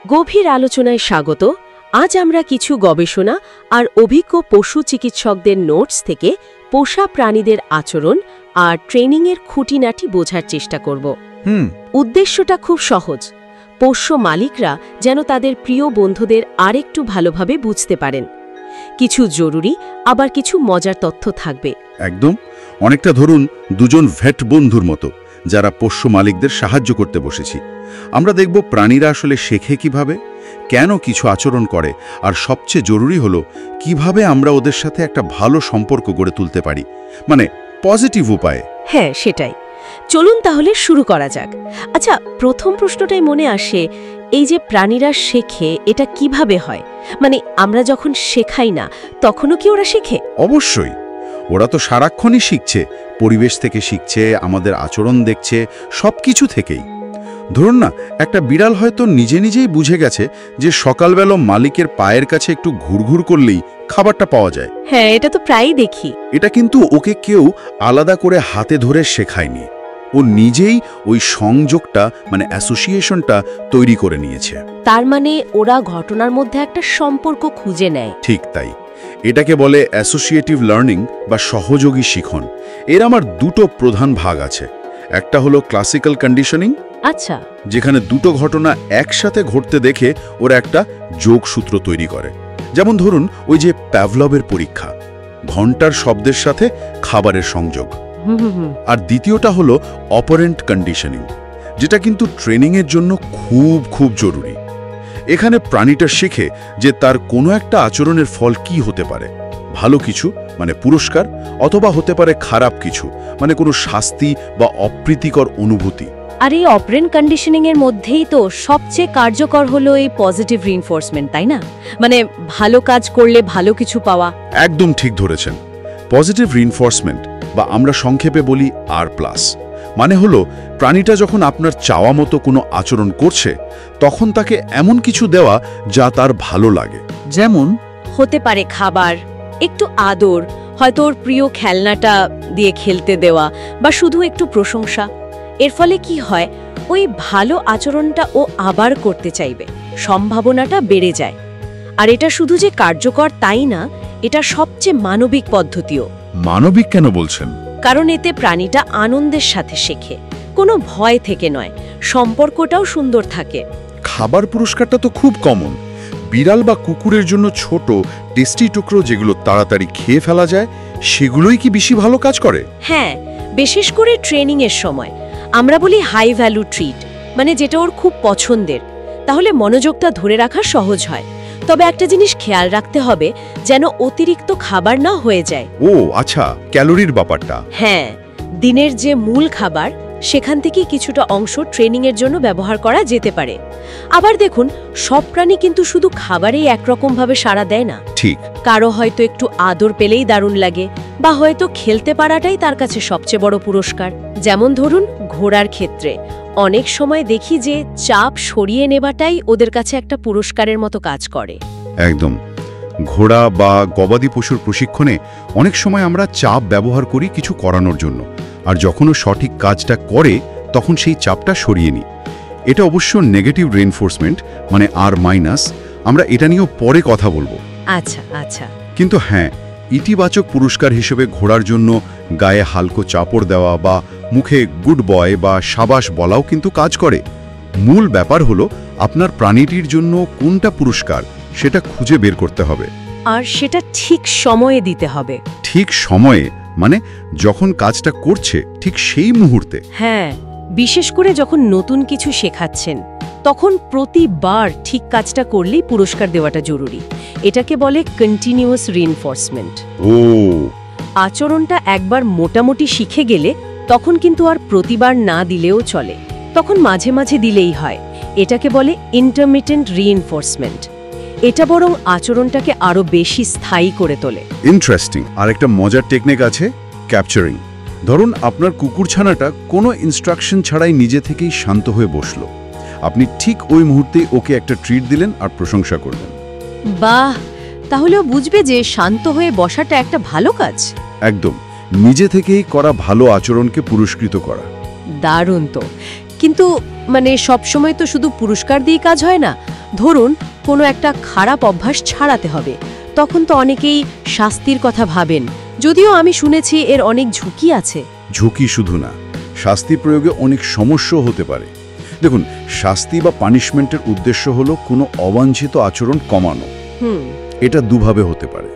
গভীর আলোচনায় স্বাগত। আজ আমরা কিছু গবেষণা আর অভিজ্ঞ পশু চিকিৎসকদের নোটস থেকে পোষা প্রাণীদের আচরণ আর ট্রেনিংয়ের খুঁটিনাটি বোঝার চেষ্টা করব। উদ্দেশ্যটা খুব সহজ, পোষ্য মালিকরা যেন তাদের প্রিয় বন্ধুদের আরেকটু ভালোভাবে বুঝতে পারেন। কিছু জরুরি আবার কিছু মজার তথ্য থাকবে। একদম, অনেকটা ধরুন দুজন ভেট বন্ধুর মতো যারা পোষ্য মালিকদের সাহায্য করতে বসেছি। আমরা দেখব প্রাণীরা আসলে শেখে কিভাবে, কেন কিছু আচরণ করে, আর সবচেয়ে জরুরি হলো কিভাবে আমরা ওদের সাথে একটা ভালো সম্পর্ক গড়ে তুলতে পারি, মানে পজিটিভ উপায়ে। হ্যাঁ, সেটাই। চলুন তাহলে শুরু করা যাক। আচ্ছা, প্রথম প্রশ্নটাই মনে আসে, এই যে প্রাণীরা শেখে এটা কিভাবে হয়? মানে আমরা যখন শেখাই না তখনও কি ওরা শেখে? অবশ্যই, ওরা তো সারাক্ষণই শিখছে, পরিবেশ থেকে শিখছে, আমাদের আচরণ দেখছে, সব কিছু থেকেই। ধরুন না, একটা বিড়াল হয়তো নিজে নিজেই বুঝে গেছে যে সকালবেলা মালিকের পায়ের কাছে একটু ঘুরঘুর করলেই খাবারটা পাওয়া যায়। হ্যাঁ, এটা তো প্রায়ই দেখি। এটা কিন্তু ওকে কেউ আলাদা করে হাতে ধরে শেখায়নি, ও নিজেই ওই সংযোগটা মানে অ্যাসোসিয়েশনটা তৈরি করে নিয়েছে। তার মানে ওরা ঘটনার মধ্যে একটা সম্পর্ক খুঁজে নেয়। ঠিক তাই, এটাকে বলে অ্যাসোসিয়েটিভ লার্নিং বা সহযোগী শিখন। এর আমার দুটো প্রধান ভাগ আছে। একটা হলো ক্লাসিক্যাল কন্ডিশনিং, আচ্ছা, যেখানে দুটো ঘটনা একসাথে ঘটতে দেখে ওরা একটা যোগসূত্র তৈরি করে। যেমন ধরুন ওই যে প্যাভলভের পরীক্ষা, ঘন্টার শব্দের সাথে খাবারের সংযোগ। আর দ্বিতীয়টা হলো অপারেন্ট কন্ডিশনিং, যেটা কিন্তু ট্রেনিংয়ের জন্য খুব খুব জরুরি। এখানে প্রাণীটা শেখে যে তার কোনো একটা আচরণের ফল কি হতে পারে, ভালো কিছু মানে পুরস্কার, অথবা হতে পারে খারাপ কিছু মানে কোনো শাস্তি বা অপ্রীতিকর অনুভূতি। আর এই অপারেন্ট কন্ডিশনিং এর মধ্যেই তো সবচেয়ে কার্যকর হলো এই পজিটিভ রিইনফোর্সমেন্ট, তাই না? মানে ভালো কাজ করলে ভালো কিছু পাওয়া। একদম ঠিক ধরেছেন। পজিটিভ রিইনফোর্সমেন্ট বা আমরা সংক্ষেপে বলি আর+, মানে হলো প্রাণীটা যখন আপনার চাওয়া মতো কোনো আচরণ করছে তখন তাকে এমন কিছু দেওয়া যা তার ভালো লাগে। যেমন হতে পারে খাবার, একটু আদর, হয়তো ওর প্রিয় খেলনাটা দিয়ে খেলতে দেওয়া, বা শুধু একটু প্রশংসা। এর ফলে কি হয়, ওই ভালো আচরণটা ও আবার করতে চাইবে, সম্ভাবনাটা বেড়ে যায়। আর এটা শুধু যে কার্যকর তাই না, এটা সবচেয়ে মানবিক পদ্ধতিও। মানবিক কেন বলছেন? কারণ এতে প্রাণীটা আনন্দের সাথে শেখে, কোনো ভয় থেকে নয়, সম্পর্কটাও সুন্দর থাকে। খাবার পুরস্কারটা তো খুব কমন। বিড়াল বা কুকুরের জন্য ছোট টেস্টি টুকরো যেগুলো তাড়াতাড়ি খেয়ে ফেলা যায়, সেগুলোই কি বেশি ভালো কাজ করে? হ্যাঁ, বিশেষ করে ট্রেনিংয়ের সময় আমরা বলি হাই ভ্যালু ট্রিট, মানে যেটা ওর খুব পছন্দের। তাহলে মনোযোগটা ধরে রাখা সহজ হয়। তবে একটা জিনিস খেয়াল রাখতে হবে, যেন অতিরিক্ত খাবার না হয়ে যায়। ও আচ্ছা, ক্যালোরির ব্যাপারটা। হ্যাঁ, দিনের যে মূল খাবার সেখান থেকে কিছুটা অংশ ট্রেনিংয়ের জন্য ব্যবহার করা যেতে পারে। আবার দেখুন, সব প্রাণী কিন্তু শুধু খাবারেই একরকমভাবে সাড়া দেয় না। ঠিক, কারো হয়তো একটু আদর পেলেই দারুণ লাগে, বা হয়তো খেলতে পারাটাই তার কাছে সবচেয়ে বড় পুরস্কার। যেমন ধরুন ঘোড়ার ক্ষেত্রে অনেক সময় দেখি যে চাপ সরিয়ে নেবাটাই ওদের কাছে একটা পুরস্কারের মতো কাজ করে। একদম। ঘোড়া বা গবাদি পশুর প্রশিক্ষণে অনেক সময় আমরা চাপ ব্যবহার করি কিছু করানোর জন্য, আর যখন ও সঠিক কাজটা করে তখন সেই চাপটা সরিয়ে নিই। এটা অবশ্য নেগেটিভ রিইনফোর্সমেন্ট, মানে আর-। আমরা এটা নিয়েও পরে কথা বলবো। আচ্ছা আচ্ছা। কিন্তু হ্যাঁ, ইতিবাচক পুরস্কার হিসেবে ঘোড়ার জন্য গায়ে হালকা চাপড় দেওয়া বা মুখে গুড বয় বা সাবাস বলাও কিন্তু কাজ করে। মূল ব্যাপার হলো আপনার প্রাণীটির জন্য কোনটা পুরস্কার সেটা খুঁজে বের করতে হবে, আর সেটা ঠিক সময়ে দিতে হবে। ঠিক সময়ে মানে যখন কাজটা করছে ঠিক সেই মুহূর্তে। হ্যাঁ, বিশেষ করে যখন নতুন কিছু শেখাচ্ছেন তখন প্রতিবার ঠিক কাজটা করলেই পুরস্কার দেওয়াটা জরুরি। এটাকে বলে কন্টিনিউয়াস রিইনফোর্সমেন্ট। ও, আচরণটা একবার মোটামুটি শিখে গেলে তখন কিন্তু আর প্রতিবার না দিলেও চলে, তখন মাঝে মাঝে দিলেই হয়। এটাকে বলে ইন্টারমিটেন্ট রিইনফোর্সমেন্ট। এটা বরং আচরণটাকে আরো বেশি স্থায়ী করে তোলে। ইন্টারেস্টিং। আর একটা মজার টেকনিক আছে, ক্যাপচারিং। ধরুন আপনার কুকুরছানাটা কোনো ইনস্ট্রাকশন ছাড়াই নিজে থেকেই শান্ত হয়ে বসলো। আপনি ঠিক ওই মুহূর্তেই ওকে একটা ট্রিট দিলেন আর প্রশংসা করলেন। বাহ, তাহলেও বুঝবে যে শান্ত হয়ে বসাটা একটা ভালো কাজ। একদম, নিজে থেকেই করা ভালো আচরণকে পুরস্কৃত করা। দারুণ তো। কিন্তু মানে সবসময় তো শুধু পুরস্কার দিয়ে কাজ হয় না, ধরুন কোনো একটা খারাপ অভ্যাস ছাড়াতে হবে, তখন তো অনেকেই শাস্তির কথা ভাবেন, যদিও আমি শুনেছি এর অনেক ঝুঁকি আছে। ঝুঁকি শুধু না, শাস্তি প্রয়োগে অনেক সমস্যাও হতে পারে। দেখুন, শাস্তি বা পানিশমেন্টের উদ্দেশ্য হলো কোনো অবাঞ্ছিত আচরণ কমানো। এটা দুভাবে হতে পারে।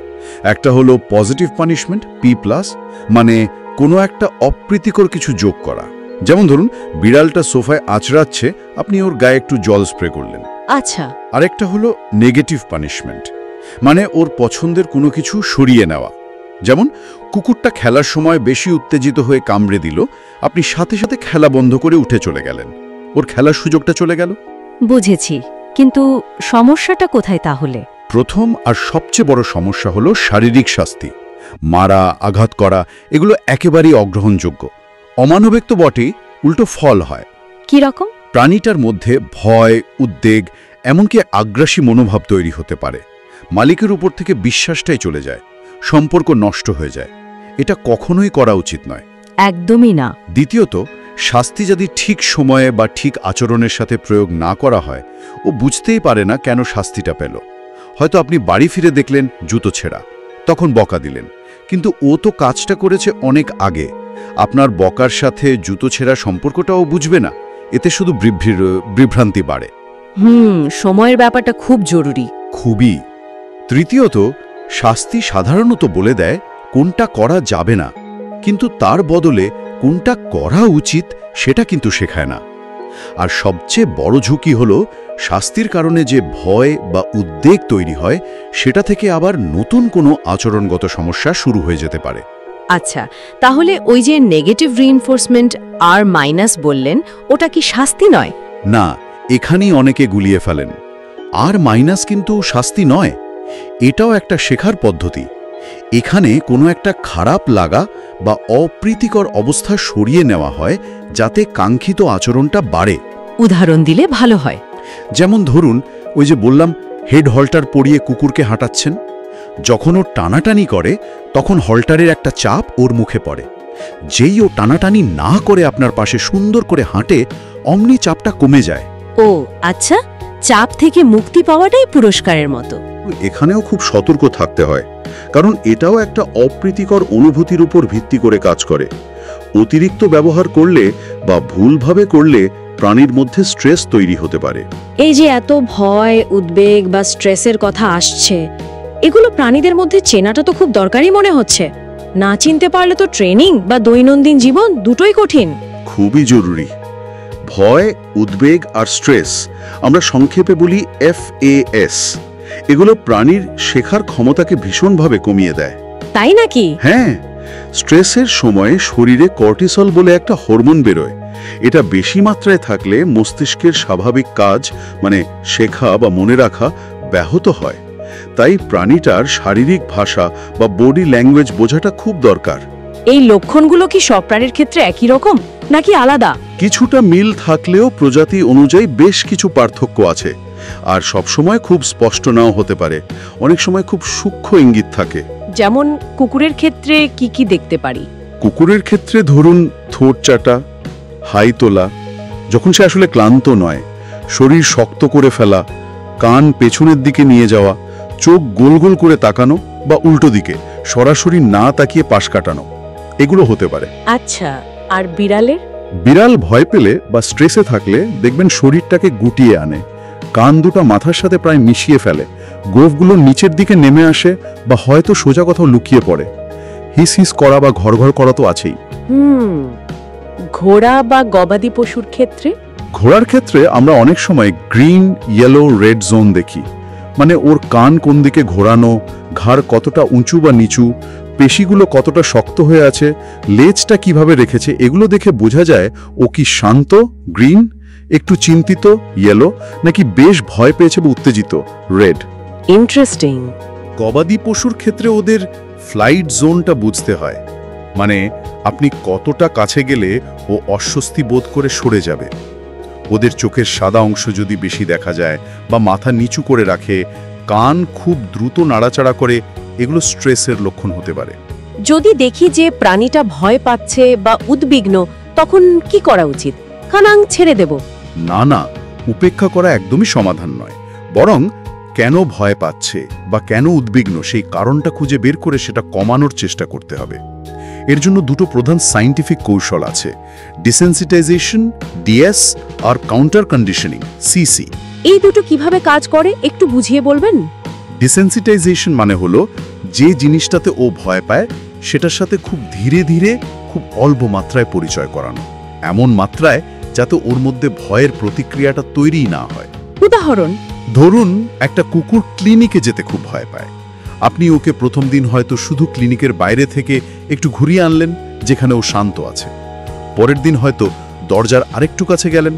একটা হলো পজিটিভ পানিশমেন্ট, P+, মানে কোনো একটা অপ্রীতিকর কিছু যোগ করা। যেমন ধরুন, বিড়ালটা সোফায় আঁচড়াচ্ছে, আপনি ওর গায়ে একটু জল স্প্রে করলেন। আচ্ছা। আরেকটা হলো নেগেটিভ পানিশমেন্ট, মানে ওর পছন্দের কোনো কিছু সরিয়ে নেওয়া। যেমন কুকুরটা খেলার সময় বেশি উত্তেজিত হয়ে কামড়ে দিল, আপনি সাথে সাথে খেলা বন্ধ করে উঠে চলে গেলেন, ওর খেলার সুযোগটা চলে গেল। বুঝেছি, কিন্তু সমস্যাটা কোথায় তাহলে? প্রথম আর সবচেয়ে বড় সমস্যা হলো শারীরিক শাস্তি। মারা, আঘাত করা, এগুলো একেবারেই অগ্রহণযোগ্য। অমানবিক তো বটেই, উল্টো ফল হয়। কি রকম? প্রাণীটার মধ্যে ভয়, উদ্বেগ, এমনকি আগ্রাসী মনোভাব তৈরি হতে পারে। মালিকের উপর থেকে বিশ্বাসটাই চলে যায়, সম্পর্ক নষ্ট হয়ে যায়। এটা কখনোই করা উচিত নয়। একদমই না। দ্বিতীয়ত, শাস্তি যদি ঠিক সময়ে বা ঠিক আচরণের সাথে প্রয়োগ না করা হয়, ও বুঝতেই পারে না কেন শাস্তিটা পেল। হয়তো আপনি বাড়ি ফিরে দেখলেন জুতো ছেঁড়া, তখন বকা দিলেন, কিন্তু ও তো কাজটা করেছে অনেক আগে। আপনার বকার সাথে জুতো ছেঁড়া সম্পর্কটাও বুঝবে না, এতে শুধু বিভ্রান্তি বাড়ে। সময়ের ব্যাপারটা খুব জরুরি। খুবই। তৃতীয়ত, শাস্তি সাধারণত বলে দেয় কোনটা করা যাবে না, কিন্তু তার বদলে কোনটা করা উচিত সেটা কিন্তু শেখায় না। আর সবচেয়ে বড় ঝুঁকি হলো শাস্তির কারণে যে ভয় বা উদ্বেগ তৈরি হয়, সেটা থেকে আবার নতুন কোনো আচরণগত সমস্যা শুরু হয়ে যেতে পারে। আচ্ছা, তাহলে ওই যে নেগেটিভ রিইনফোর্সমেন্ট R- বললেন, ওটা কি শাস্তি নয়? না, এখানেই অনেকে গুলিয়ে ফেলেন। R- কিন্তু শাস্তি নয়, এটাও একটা শেখার পদ্ধতি। এখানে কোনো একটা খারাপ লাগা বা অপ্রীতিকর অবস্থা সরিয়ে নেওয়া হয়, যাতে কাঙ্ক্ষিত আচরণটা বাড়ে। উদাহরণ দিলে ভালো হয়। যেমন ধরুন, ওই যে বললাম হেড হল্টার পরিয়ে কুকুরকে হাঁটাচ্ছেন, যখন ও টানাটানি করে তখন হল্টারের একটা চাপ ওর মুখে পড়ে। যেই ও টানাটানি না করে আপনার পাশে সুন্দর করে হাঁটে, অমনি চাপটা কমে যায়। ও আচ্ছা, চাপ থেকে মুক্তি পাওয়াটাই পুরস্কারের মতো। এখানেও খুব সতর্ক থাকতে হয়, কারণ এটাও একটা অপ্রীতিকর অনুভূতির উপর ভিত্তি করে কাজ করে। অতিরিক্ত ব্যবহার করলে বা ভুলভাবে করলে প্রাণীর মধ্যে স্ট্রেস তৈরি হতে পারে। এই যে এত ভয়, উদ্বেগ বা স্ট্রেসের কথা আসছে, এগুলো প্রাণীদের মধ্যে চেনাটা তো খুব দরকারি মনে হচ্ছে। না চিনতে পারলে তো ট্রেনিং বা দৈনন্দিন জীবন দুটোই কঠিন। খুবই জরুরি। ভয়, উদ্বেগ আর স্ট্রেস আমরা সংক্ষেপে বলি FAS। এগুলো প্রাণীর শেখার ক্ষমতাকে ভীষণভাবে কমিয়ে দেয়। তাই নাকি? হ্যাঁ, স্ট্রেসের সময় শরীরে কর্টিসল বলে একটা হরমোন বেরোয়। এটা বেশি মাত্রায় থাকলে মস্তিষ্কের স্বাভাবিক কাজ, মানে শেখা বা মনে রাখা, ব্যাহত হয়। তাই প্রাণীটার শারীরিক ভাষা বা বডি ল্যাঙ্গুয়েজ বোঝাটা খুব দরকার। এই লক্ষণগুলো কি সব প্রাণীর ক্ষেত্রে একই রকম নাকি আলাদা? কিছুটা মিল থাকলেও প্রজাতি অনুযায়ী বেশ কিছু পার্থক্য আছে, আর সবসময় খুব স্পষ্ট নাও হতে পারে। অনেক সময় খুব সূক্ষ্ম ইঙ্গিত থাকে। যেমন কুকুরের ক্ষেত্রে কি কি দেখতে পারি? কুকুরের ক্ষেত্রে ধরুন ঠোঁট চাটা, হাই তোলা যখন সে আসলে ক্লান্ত নয়, শরীর শক্ত করে ফেলা, কান পেছনের দিকে নিয়ে যাওয়া, চোখ গোল গোল করে তাকানো বা উল্টো দিকে সরাসরি না তাকিয়ে পাশ কাটানো, এগুলো হতে পারে। আচ্ছা, আর বিড়ালের? বিড়াল ভয় পেলে বা স্ট্রেসে থাকলে দেখবেন শরীরটাকে গুটিয়ে আনে, কান দুটো মাথার সাথে প্রায় মিশিয়ে ফেলে, গোফগুলো নিচের দিকে নেমে আসে বা হয়তো সোজা কোথাও লুকিয়ে পড়ে। হিস হিস করা বা ঘর ঘর করা তো আছেই। ঘোড়া বা গবাদি পশুর ক্ষেত্রে? ঘোড়ার ক্ষেত্রে আমরা অনেক সময় গ্রিন, ইয়েলো, রেড জোন দেখি। মানে ওর কান কোন দিকে ঘোরানো, ঘাড় কতটা উঁচু বা নিচু, পেশিগুলো কতটা শক্ত হয়ে আছে, লেজটা কিভাবে রেখেছে, এগুলো দেখে বোঝা যায় ও কি শান্ত, গ্রিন, একটু চিন্তিত, ইয়েলো, নাকি বেশ ভয় পেয়েছে বা উত্তেজিত, রেড। ইন্টারেস্টিং। গবাদি পশুর ক্ষেত্রে ওদের ফ্লাইট জোনটা বুঝতে হয়, মানে আপনি কতটা কাছে গেলে ও অস্বস্তি বোধ করে সরে যাবে। ওদের চোখের সাদা অংশ যদি বেশি দেখা যায় বা মাথা নিচু করে রাখে, কান খুব দ্রুত নাড়াচাড়া করে, এগুলো স্ট্রেসের লক্ষণ হতে পারে। যদি দেখি যে প্রাণীটা ভয় পাচ্ছে বা উদ্বিগ্ন, তখন কি করা উচিত? খানাং ছেড়ে দেব? না না, উপেক্ষা করা একদমই সমাধান নয়, বরং কেন ভয় পাচ্ছে বা কেন উদ্বিগ্ন সেই কারণটা খুঁজে বের করে সেটা কমানোর চেষ্টা করতে হবে। এর জন্য দুটো প্রধান সায়েন্টিফিক কৌশল আছে, ডিসেনসিটাইজেশন ডিএস আর কাউন্টার কন্ডিশনিং সিসি। এই দুটো কিভাবে কাজ করে একটু বুঝিয়ে বলবেন? ডিসেনসিটাইজেশন মানে হলো যে জিনিসটাতে ও ভয় পায় সেটার সাথে খুব ধীরে ধীরে খুব অল্প মাত্রায় পরিচয় করানো, এমন মাত্রায় যাতে ওর মধ্যে ভয়ের প্রতিক্রিয়াটা তৈরি না হয়। উদাহরণ, ধরুন একটা কুকুর ক্লিনিকে যেতে খুব ভয় পায়। আপনি ওকে প্রথম দিন হয়তো শুধু ক্লিনিকের বাইরে থেকে একটু ঘুরিয়ে আনলেন যেখানে ও শান্ত আছে। পরের দিন হয়তো দরজার আরেকটু কাছে গেলেন।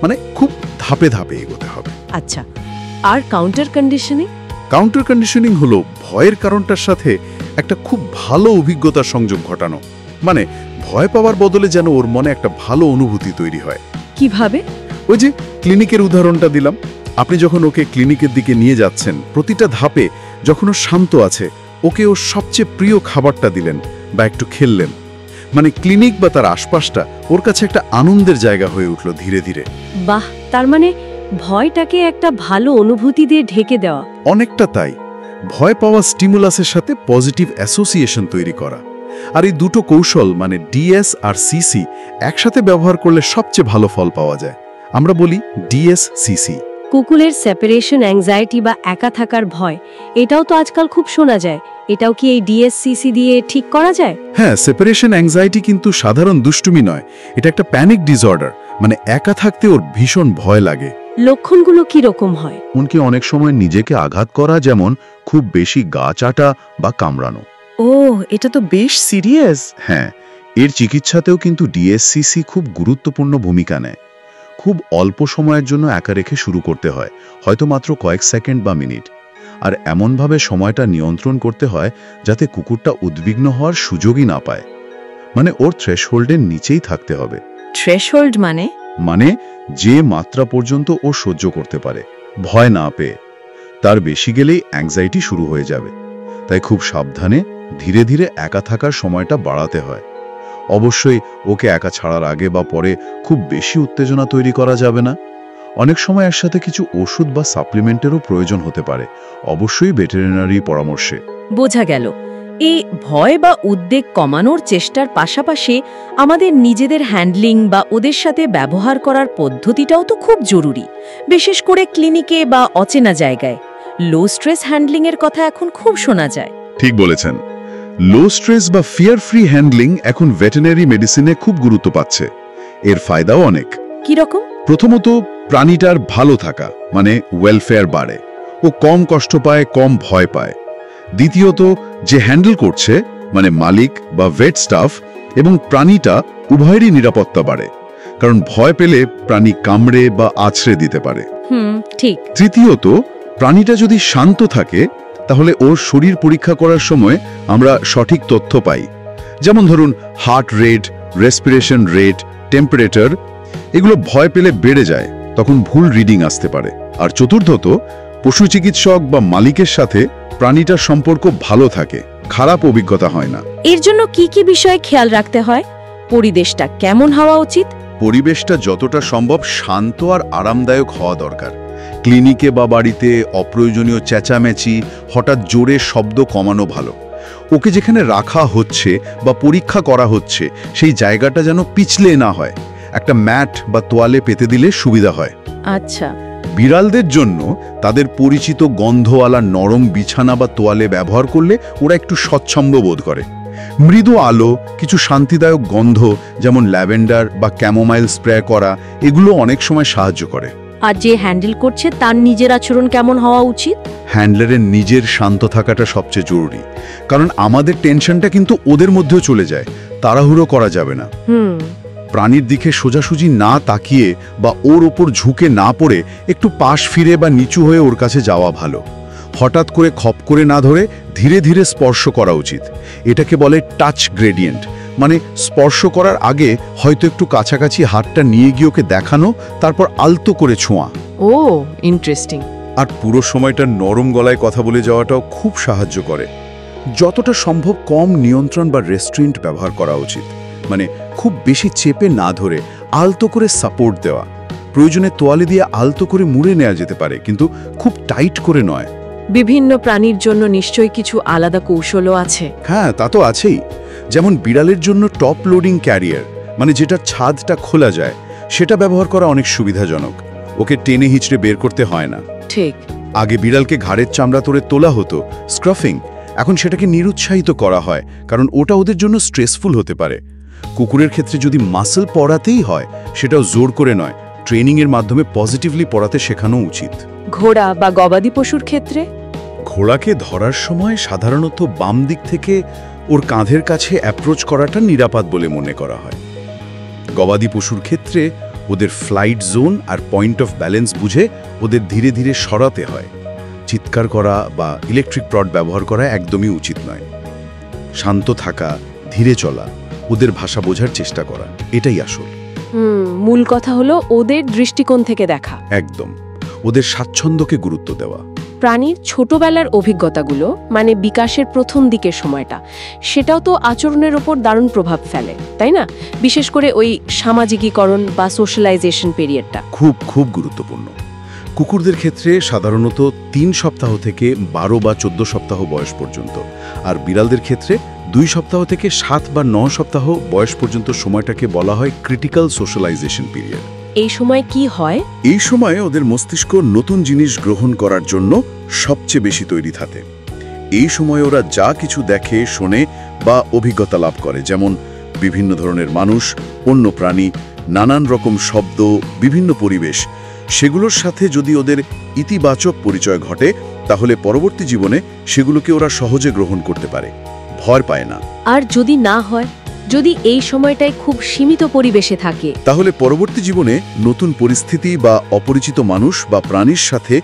মানে খুব ধাপে ধাপে এগোতে হবে। আচ্ছা, আর কাউন্টার কন্ডিশনিং? কাউন্টার কন্ডিশনিং হলো ভয়ের কারণটার সাথে একটা খুব ভালো অভিজ্ঞতার সংযোগ ঘটানো। মানে ভয় পাওয়ার বদলে যেন ওর মনে একটা ভালো অনুভূতি তৈরি হয়। কিভাবে? ওই যে ক্লিনিকের উদাহরণটা দিলাম, আপনি যখন ওকে ক্লিনিকের দিকে নিয়ে যাচ্ছেন, প্রতিটা ধাপে যখন ও শান্ত আছে ওকে ওর সবচেয়ে প্রিয় খাবারটা দিলেন বা একটু খেললেন। মানে ক্লিনিক বা তার আশপাশটা ওর কাছে একটা আনন্দের জায়গা হয়ে উঠল ধীরে ধীরে। বাহ, তার মানে ভয়টাকে একটা ভালো অনুভূতি দিয়ে ঢেকে দেওয়া। অনেকটা তাই, ভয় পাওয়া স্টিমুলাসের সাথে পজিটিভ অ্যাসোসিয়েশন তৈরি করা। আর এই দুটো কৌশল মানে ডিএস আর সিসি একসাথে ব্যবহার করলে সবচেয়ে ভালো ফল পাওয়া যায়। আমরা বলি ডিএস সিসি। কুকুরের সেপারেশন অ্যাংজাইটি বা একা থাকার ভয়, এটাও তো আজকাল খুব শোনা যায়। এটাও কি এই ডিএসসিসি দিয়ে ঠিক করা যায়? হ্যাঁ, সেপারেশন অ্যাংজাইটি কিন্তু সাধারণ দুষ্টুমি নয়, এটা একটা প্যানিক ডিসঅর্ডার। মানে একা থাকতে ওর ভীষণ ভয় লাগে। লক্ষণগুলো কি রকম হয়? এমনকি অনেক সময় নিজেকে আঘাত করা, যেমন খুব বেশি গা চাটা বা কামড়ানো। ও, এটা তো বেশ সিরিয়াস। হ্যাঁ, এর চিকিৎসাতেও কিন্তু ডিএসসিসি খুব গুরুত্বপূর্ণ ভূমিকা নেয়। খুব অল্প সময়ের জন্য একা রেখে শুরু করতে হয়, হয়তো মাত্র কয়েক সেকেন্ড বা মিনিট। আর এমনভাবে সময়টা নিয়ন্ত্রণ করতে হয় যাতে কুকুরটা উদ্বিগ্ন হওয়ার সুযোগই না পায়। মানে ওর থ্রেশহোল্ডের নিচেই থাকতে হবে। থ্রেশহোল্ড মানে? মানে যে মাত্রা পর্যন্ত ও সহ্য করতে পারে ভয় না পেয়ে। তার বেশি গেলেই অ্যাংজাইটি শুরু হয়ে যাবে। তাই খুব সাবধানে ধীরে ধীরে একা থাকার সময়টা বাড়াতে হয়। অবশ্যই ওকে একা ছাড়ার আগে বা পরে খুব বেশি উত্তেজনা তৈরি করা যাবে না। অনেক সময় এর সাথে কিছু ওষুধ বা সাপ্লিমেন্টেরও প্রয়োজন হতে পারে, অবশ্যই ভেটেরিনারি পরামর্শে। বোঝা গেল, এই ভয় বা উদ্বেগ কমানোর চেষ্টার পাশাপাশি আমাদের নিজেদের হ্যান্ডলিং বা ওদের সাথে ব্যবহার করার পদ্ধতিটাও তো খুব জরুরি, বিশেষ করে ক্লিনিকে বা অচেনা জায়গায়। লো স্ট্রেস হ্যান্ডলিং এর কথা এখন খুব শোনা যায়। ঠিক বলেছেন, লো স্ট্রেস বা ফিয়ার ফ্রি হ্যান্ডলিং এখন ভেটেরিনারি মেডিসিনে খুব গুরুত্ব পাচ্ছে। এর ফায়দাও অনেক। কি রকম? প্রথমত, প্রাণীটার ভালো থাকা মানে ওয়েলফেয়ার বাড়ে, ও কম কষ্ট পায়, কম ভয় পায়। দ্বিতীয়ত, যে হ্যান্ডেল করছে মানে মালিক বা ভেট স্টাফ এবং প্রাণীটা উভয়েরই নিরাপত্তা বাড়ে, কারণ ভয় পেলে প্রাণী কামড়ে বা আছড়ে দিতে পারে। ঠিক। তৃতীয়ত, প্রাণীটা যদি শান্ত থাকে তাহলে ওর শরীর পরীক্ষা করার সময় আমরা সঠিক তথ্য পাই। যেমন ধরুন heart rate, respiration rate, temperature, এগুলো ভয় পেলে বেড়ে যায়, তখন ভুল রিডিং আসতে পারে। আর চতুর্থত, পশু চিকিৎসক বা মালিকের সাথে প্রাণীটার সম্পর্ক ভালো থাকে, খারাপ অভিজ্ঞতা হয় না। এর জন্য কি কি বিষয়ে খেয়াল রাখতে হয়? পরিবেশটা কেমন হওয়া উচিত? পরিবেশটা যতটা সম্ভব শান্ত আর আরামদায়ক হওয়া দরকার। ক্লিনিকে বা বাড়িতে অপ্রয়োজনীয় চেঁচামেচি, হঠাৎ জোরে শব্দ কমানো ভালো। ওকে যেখানে রাখা হচ্ছে বা পরীক্ষা করা হচ্ছে সেই জায়গাটা যেন পিছলে না হয়। একটা ম্যাট বা তোয়ালে পেতে দিলে সুবিধা হয়। আচ্ছা। বিড়ালদের জন্য তাদের পরিচিত গন্ধওয়ালা নরম বিছানা বা তোয়ালে ব্যবহার করলে ওরা একটু স্বচ্ছন্দ বোধ করে। মৃদু আলো, কিছু শান্তিদায়ক গন্ধ যেমন ল্যাভেন্ডার বা ক্যামোমাইল স্প্রে করা, এগুলো অনেক সময় সাহায্য করে। আর যে হ্যান্ডেল করছে তার নিজের আচরণ কেমন হওয়া উচিত? হ্যান্ডলারের নিজের শান্ত থাকাটা সবচেয়ে জরুরি, কারণ আমাদের টেনশনটা কিন্তু ওদের মধ্যেও চলে যায়। তাড়াহুড়ো করা যাবে না। প্রাণীর দিকে সোজাসুজি না তাকিয়ে বা ওর ওপর ঝুঁকে না পড়ে একটু পাশ ফিরে বা নিচু হয়ে ওর কাছে যাওয়া ভালো। হঠাৎ করে খপ করে না ধরে ধীরে ধীরে স্পর্শ করা উচিত। এটাকে বলে টাচ গ্রেডিয়েন্ট। মানে স্পর্শ করার আগে হয়তো একটু কাছাকাছি হাতটা নিয়ে গিয়ে ওকে দেখানো, তারপর আলতো করে ছোঁয়া। ও, ইন্টারেস্টিং। আর পুরো সময়টা নরম গলায় কথা বলে যাওয়াটাও খুব সাহায্য করে। যতটা সম্ভব কম নিয়ন্ত্রণ বা রেস্ট্রিন্ট ব্যবহার করা উচিত। মানে খুব বেশি চেপে না ধরে আলতো করে সাপোর্ট দেওয়া। প্রয়োজনে তোয়ালে দিয়ে আলতো করে মুড়ে নেওয়া যেতে পারে, কিন্তু খুব টাইট করে নয়। বিভিন্ন প্রাণীর জন্য নিশ্চয়ই কিছু আলাদা কৌশলও আছে। হ্যাঁ, তা তো আছেই। যেমন বিড়ালের জন্য টপ লোডিং ক্যারিয়ার, মানে যেটার ছাদটা খোলা যায়, সেটা ব্যবহার করা অনেক সুবিধাজনক। ওকে টেনে হিঁচড়ে বের করতে হয় না। ঠিক। আগে বিড়ালকে ঘাড়ের চামড়া তোড়ে তোলা হতো, স্ক্রাফিং। এখন সেটাকে নিরুৎসাহিত করা হয়, কারণ ওটা ওদের জন্য স্ট্রেসফুল হতে পারে। কুকুরের ক্ষেত্রে যদি মাসল পড়াতেই হয়, সেটাও জোর করে নয়, ট্রেনিংয়ের মাধ্যমে পজিটিভলি পড়াতে শেখানো উচিত। ঘোড়া বা গবাদি পশুর ক্ষেত্রে? ঘোড়াকে ধরার সময় সাধারণত বাম দিক থেকে ওর কাঁধের কাছে অ্যাপ্রোচ করাটা নিরাপদ বলে মনে করা হয়। গবাদি পশুর ক্ষেত্রে ওদের ফ্লাইট জোন আর পয়েন্ট অফ ব্যালেন্স বুঝে ওদের ধীরে ধীরে সরাতে হয়। চিৎকার করা বা ইলেকট্রিক রড ব্যবহার করা একদমই উচিত নয়। শান্ত থাকা, ধীরে চলা, ওদের ভাষা বোঝার চেষ্টা করা, এটাই আসল। মূল কথা হলো ওদের দৃষ্টিকোণ থেকে দেখা। একদম, ওদের স্বাচ্ছন্দ্যকে গুরুত্ব দেওয়া। প্রাণীর ছোটবেলার অভিজ্ঞতাগুলো, মানে বিকাশের প্রথম দিকের সময়টা, সেটাও তো আচরণের ওপর দারুণ প্রভাব ফেলে, তাই না? বিশেষ করে ওই সামাজিকীকরণ বা সোশ্যালাইজেশন পিরিয়ডটা খুব খুব গুরুত্বপূর্ণ। কুকুরদের ক্ষেত্রে সাধারণত 3 সপ্তাহ থেকে 12 বা 14 সপ্তাহ বয়স পর্যন্ত, আর বিড়ালদের ক্ষেত্রে 2 সপ্তাহ থেকে 7 বা 9 সপ্তাহ বয়স পর্যন্ত সময়টাকে বলা হয় ক্রিটিক্যাল সোশ্যালাইজেশন পিরিয়ড। এই সময় কি হয়? এই সময়ে ওদের মস্তিষ্ক নতুন জিনিস গ্রহণ করার জন্য সবচেয়ে বেশি তৈরি থাকে। এই সময় ওরা যা কিছু দেখে, শোনে বা অভিজ্ঞতা লাভ করে, যেমন বিভিন্ন ধরনের মানুষ, অন্য প্রাণী, নানান রকম শব্দ, বিভিন্ন পরিবেশ, সেগুলোর সাথে যদি ওদের ইতিবাচক পরিচয় ঘটে, তাহলে পরবর্তী জীবনে সেগুলোকে ওরা সহজে গ্রহণ করতে পারে, ভয় পায় না। আর যদি না হয়, যদি এই সময়টায় খুব সীমিত পরিবেশে থাকে, তাহলে পরবর্তী জীবনে নতুন পরিস্থিতি বা অপরিচিত মানুষ বা প্রাণীর সাথে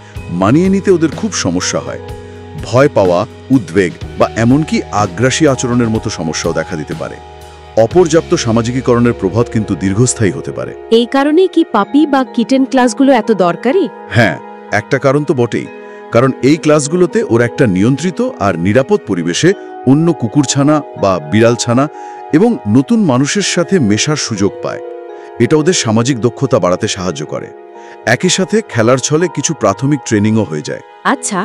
মানিয়ে নিতে ওদের খুব সমস্যা হয়। ভয় পাওয়া, উদ্বেগ বা এমনকি আগ্রাসী আচরণের মতো সমস্যাও দেখা দিতে পারে। অপর্যাপ্ত সামাজিকীকরণের প্রভাব কিন্তু দীর্ঘস্থায়ী হতে পারে। এই কারণেই কি পাপি বা কিটেন ক্লাসগুলো এত দরকারি? হ্যাঁ, একটা কারণ তো বটেই। কারণ এই ক্লাসগুলোতে ওরা একটা নিয়ন্ত্রিত আর নিরাপদ পরিবেশে অন্য কুকুরছানা বা বিড়ালছানা এবং নতুন মানুষের সাথে মেশার সুযোগ পায়। এটা ওদের সামাজিক দক্ষতা বাড়াতে সাহায্য করে। একই সাথে খেলার ছলে কিছু প্রাথমিক ট্রেনিংও হয়ে যায়। আচ্ছা,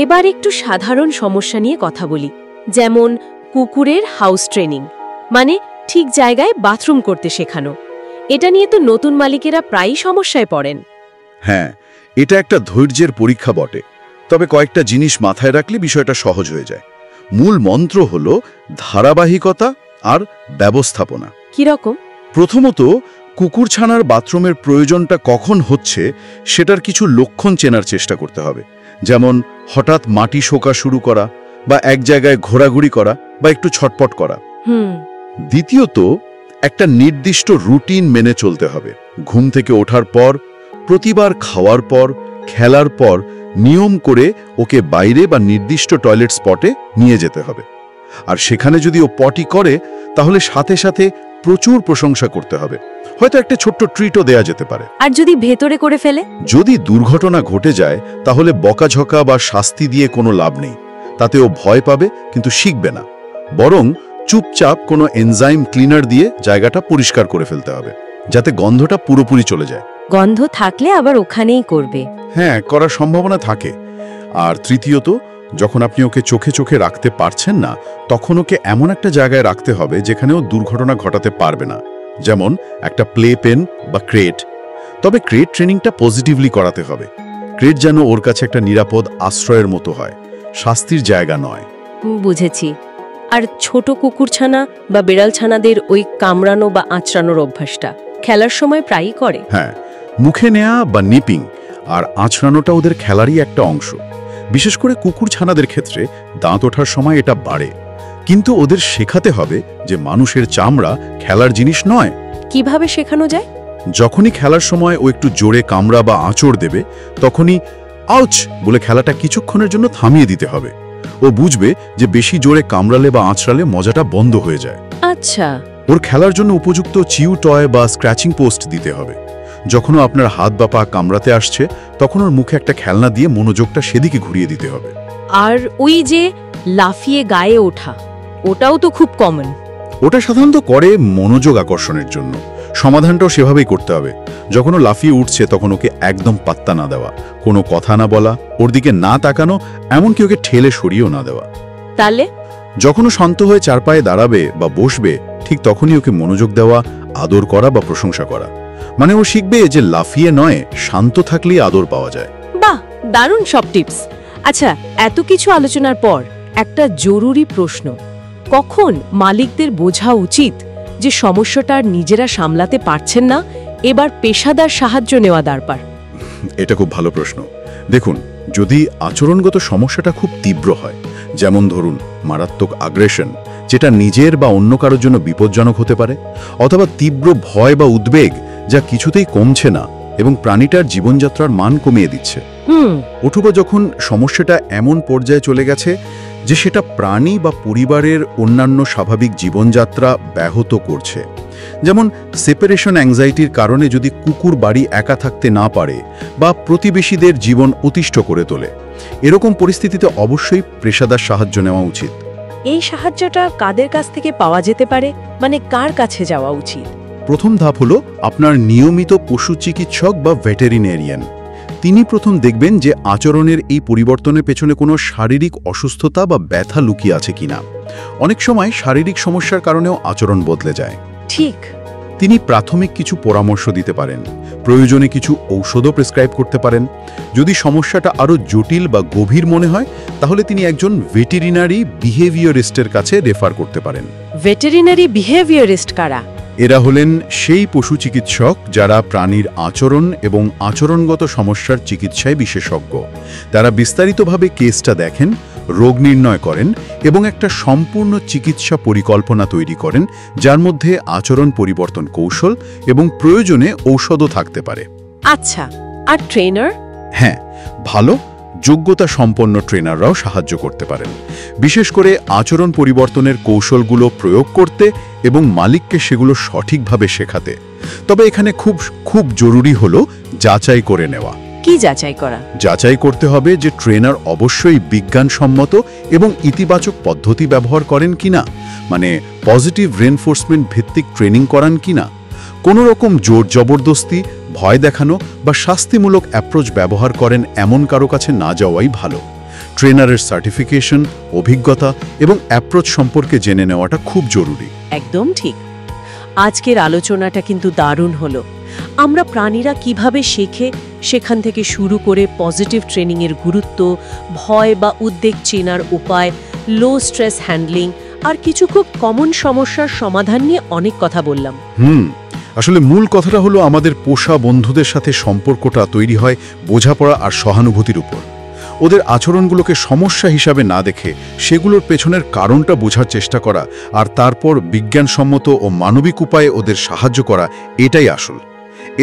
এবার একটু সাধারণ সমস্যা নিয়ে কথা বলি, যেমন কুকুরের হাউস ট্রেনিং, মানে ঠিক জায়গায় বাথরুম করতে শেখানো। এটা নিয়ে তো নতুন মালিকেরা প্রায়ই সমস্যায় পড়েন। হ্যাঁ, এটা একটা ধৈর্যের পরীক্ষা বটে। তবে কয়েকটা জিনিস মাথায় রাখলে বিষয়টা সহজ হয়ে যায়। মূল মন্ত্র হলো ধারাবাহিকতা আর ব্যবস্থাপনা। কিরকম? প্রথমত, কুকুরছানার বাথরুমের প্রয়োজনটা কখন হচ্ছে সেটার কিছু লক্ষণ চেনার চেষ্টা করতে হবে। যেমন হঠাৎ মাটি শোকা শুরু করা, বা এক জায়গায় ঘোরাঘুরি করা, বা একটু ছটপট করা। দ্বিতীয়ত, একটা নির্দিষ্ট রুটিন মেনে চলতে হবে। ঘুম থেকে ওঠার পর, প্রতিবার খাওয়ার পর, খেলার পর নিয়ম করে ওকে বাইরে বা নির্দিষ্ট টয়লেট স্পটে নিয়ে যেতে হবে। আর সেখানে যদি ও পটি করে, তাহলে সাথে সাথে প্রচুর প্রশংসা করতে হবে। হয়তো একটা ছোট্ট ট্রিটও দেয়া যেতে পারে। আর যদি ভেতরে করে ফেলে? যদি দুর্ঘটনা ঘটে যায়, তাহলে বকাঝকা বা শাস্তি দিয়ে কোনো লাভ নেই। তাতে ও ভয় পাবে, কিন্তু শিখবে না। বরং চুপচাপ কোনো এনজাইম ক্লিনার দিয়ে জায়গাটা পরিষ্কার করে ফেলতে হবে, যাতে গন্ধটা পুরোপুরি চলে যায়। গন্ধ থাকলে আবার ওখানেই করবে? হ্যাঁ, করার সম্ভাবনা থাকে। আর তৃতীয়ত, যখন আপনি ওকে চোখে চোখে রাখতে পারছেন না, তখন ওকে এমন একটা জায়গায় রাখতে হবে যেখানেও দুর্ঘটনা ঘটাতে পারবে না, যেমন একটা প্লে পেন বা ক্রেট। তবে ক্রেট ট্রেনিংটা পজিটিভলি করাতে হবে। ক্রেট যেন ওর কাছে একটা নিরাপদ আশ্রয়ের মতো হয়, শাস্তির জায়গা নয়। বুঝেছি। আর ছোট কুকুরছানা বা বিড়ালছানাদের ওই কামড়ানো বা আঁচড়ানোর অভ্যাসটা খেলার সময় প্রায়ই করে? হ্যাঁ, মুখে নেয়া বা নিপিং আর আঁচড়ানোটা ওদের খেলারই একটা অংশ। বিশেষ করে কুকুরছানাদের ক্ষেত্রে দাঁত ওঠার সময় এটা বাড়ে। কিন্তু ওদের শেখাতে হবে যে মানুষের চামড়া খেলার জিনিস নয়। কিভাবে শেখানো যায়? যখনই খেলার সময় ও একটু জোরে কামড়া বা আঁচড় দেবে, তখনই আউচ বলে খেলাটা কিছুক্ষণের জন্য থামিয়ে দিতে হবে। ও বুঝবে যে বেশি জোরে কামড়ালে বা আঁচড়ালে মজাটা বন্ধ হয়ে যায়। আচ্ছা। ওর খেলার জন্য উপযুক্ত চিউ টয় বা স্ক্র্যাচিং পোস্ট দিতে হবে। যখনও আপনার হাত বা পা কামড়াতে আসছে, তখন ওর মুখে একটা খেলনা দিয়ে মনোযোগটা সেদিকে ঘুরিয়ে দিতে হবে। আর ওই যে লাফিয়ে গায়ে ওঠা, ওটাও তো খুব কমন। ওটা সাধারণত করে মনোযোগ আকর্ষণের জন্য। সমাধানটাও সেভাবেই করতে হবে। যখন ও লাফিয়ে উঠছে তখন ওকে একদম পাত্তা না দেওয়া, কোনো কথা না বলা, ওর দিকে না তাকানো, এমনকি ওকে ঠেলে সরিয়েও না দেওয়া। তাহলে যখন ও শান্ত হয়ে চার পায়ে দাঁড়াবে বা বসবে, ঠিক তখনই ওকে মনোযোগ দেওয়া, আদর করা বা প্রশংসা করা। মানে ও শিখবে যে লাফিয়ে নয়, শান্ত থাকলেই আদর পাওয়া যায়। বাহ, দারুণ সব টিপস। আচ্ছা, এত কিছু আলোচনার পর একটা জরুরি প্রশ্ন, কখন মালিকদের বোঝা উচিত যে সমস্যাটা আর নিজেরা সামলাতে পারছেন না, এবার পেশাদার সাহায্য নেওয়া দরকার? এটা খুব ভালো প্রশ্ন। দেখুন, যদি আচরণগত সমস্যাটা খুব তীব্র হয়, যেমন ধরুন মারাত্মক আগ্রেশন, যেটা নিজের বা অন্য কারোর জন্য বিপজ্জনক হতে পারে, অথবা তীব্র ভয় বা উদ্বেগ যা কিছুতেই কমছে না এবং প্রাণীটার জীবনযাত্রার মান কমিয়ে দিচ্ছে, অথবা যখন সমস্যাটা এমন পর্যায়ে চলে গেছে যে সেটা প্রাণী বা পরিবারের অন্যান্য স্বাভাবিক জীবনযাত্রা ব্যাহত করছে, যেমন সেপারেশন অ্যাংজাইটির কারণে যদি কুকুর বাড়ি একা থাকতে না পারে বা প্রতিবেশীদের জীবন অতিষ্ঠ করে তোলে, এরকম পরিস্থিতিতে অবশ্যই পেশাদার সাহায্য নেওয়া উচিত। এই সাহায্যটা কাদের কাছ থেকে পাওয়া যেতে পারে, মানে কার কাছে যাওয়া উচিত? প্রথম ধাপ হলো আপনার নিয়মিত পশু চিকিৎসক বা ভেটেরিনেরিয়ান। তিনি প্রথম দেখবেন যে আচরণের এই পরিবর্তনের পেছনে কোনো শারীরিক অসুস্থতা বা ব্যথা লুকিয়ে আছে কিনা। অনেক সময় শারীরিক সমস্যার কারণেও আচরণ বদলে যায়। ঠিক। তিনি প্রাথমিক কিছু পরামর্শ দিতে পারেন, প্রয়োজনে কিছু ঔষধও প্রেসক্রাইব করতে পারেন। যদি সমস্যাটা আরও জটিল বা গভীর মনে হয়, তাহলে তিনি একজন ভেটেরিনারি বিহেভিয়ারিস্টের কাছে রেফার করতে পারেন। ভেটেরিনারি বিহেভিয়ারিস্ট কারা? এরা হলেন সেই পশু চিকিৎসক যারা প্রাণীর আচরণ এবং আচরণগত সমস্যার চিকিৎসায় বিশেষজ্ঞ। তারা বিস্তারিতভাবে কেসটা দেখেন, রোগ নির্ণয় করেন এবং একটা সম্পূর্ণ চিকিৎসা পরিকল্পনা তৈরি করেন, যার মধ্যে আচরণ পরিবর্তন কৌশল এবং প্রয়োজনে ঔষধও থাকতে পারে। আচ্ছা, আর ট্রেনার? হ্যাঁ, ভালো যোগ্যতা সম্পন্ন ট্রেনাররাও সাহায্য করতে পারেন, বিশেষ করে আচরণ পরিবর্তনের কৌশলগুলো প্রয়োগ করতে এবং মালিককে সেগুলো সঠিকভাবে শেখাতে। তবে এখানে খুব জরুরি হলো যাচাই করে নেওয়া। কি যাচাই করা? যাচাই করতে হবে যে ট্রেনার অবশ্যই বিজ্ঞানসম্মত এবং ইতিবাচক পদ্ধতি ব্যবহার করেন কিনা, মানে পজিটিভ রেনফোর্সমেন্ট ভিত্তিক ট্রেনিং করান কিনা। কোনো রকম জোর জবরদস্তি, ভয় দেখানো বা শাস্তিমূলক অ্যাপ্রোচ ব্যবহার করেন এমন কারো কাছে না যাওয়াই ভালো। ট্রেনারের সার্টিফিকেশন, অভিজ্ঞতা এবং অ্যাপ্রোচ সম্পর্কে জেনে নেওয়াটা খুব জরুরি। একদম ঠিক। আজকের আলোচনাটা কিন্তু দারুণ হলো। আমরা প্রাণীরা কিভাবে শেখে সেখান থেকে শুরু করে পজিটিভ ট্রেনিংয়ের গুরুত্ব, ভয় বা উদ্বেগ চেনার উপায়, লো স্ট্রেস হ্যান্ডলিং আর কিছু খুব কমন সমস্যার সমাধান নিয়ে অনেক কথা বললাম। আসলে মূল কথাটা হলো আমাদের পোষা বন্ধুদের সাথে সম্পর্কটা তৈরি হয় বোঝাপড়া আর সহানুভূতির উপর। ওদের আচরণগুলোকে সমস্যা হিসাবে না দেখে সেগুলোর পেছনের কারণটা বোঝার চেষ্টা করা আর তারপর বিজ্ঞানসম্মত ও মানবিক উপায়ে ওদের সাহায্য করা, এটাই আসল।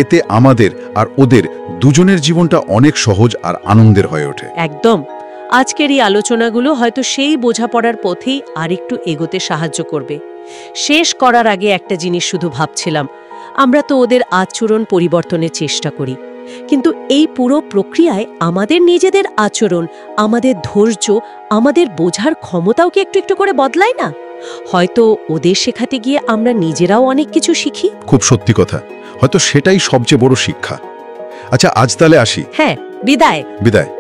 এতে আমাদের আর ওদের দুজনের জীবনটা অনেক সহজ আর আনন্দের হয়ে ওঠে। একদম। আজকের এই আলোচনাগুলো হয়তো সেই বোঝাপড়ার পথেই আরেকটু এগোতে সাহায্য করবে। শেষ করার আগে একটা জিনিস শুধু ভাবছিলাম, আমরা তো ওদের আচরণ পরিবর্তনের চেষ্টা করি, কিন্তু এই পুরো প্রক্রিয়ায় আমাদের নিজেদের আচরণ, আমাদের ধৈর্য, আমাদের বোঝার ক্ষমতাও কি একটু একটু করে বদলায় না? হয়তো ওদের শেখাতে গিয়ে আমরা নিজেরাও অনেক কিছু শিখি। খুব সত্যি কথা, হয়তো সেটাই সবচেয়ে বড় শিক্ষা। আচ্ছা, আজ তাহলে আসি। হ্যাঁ, বিদায়। বিদায়।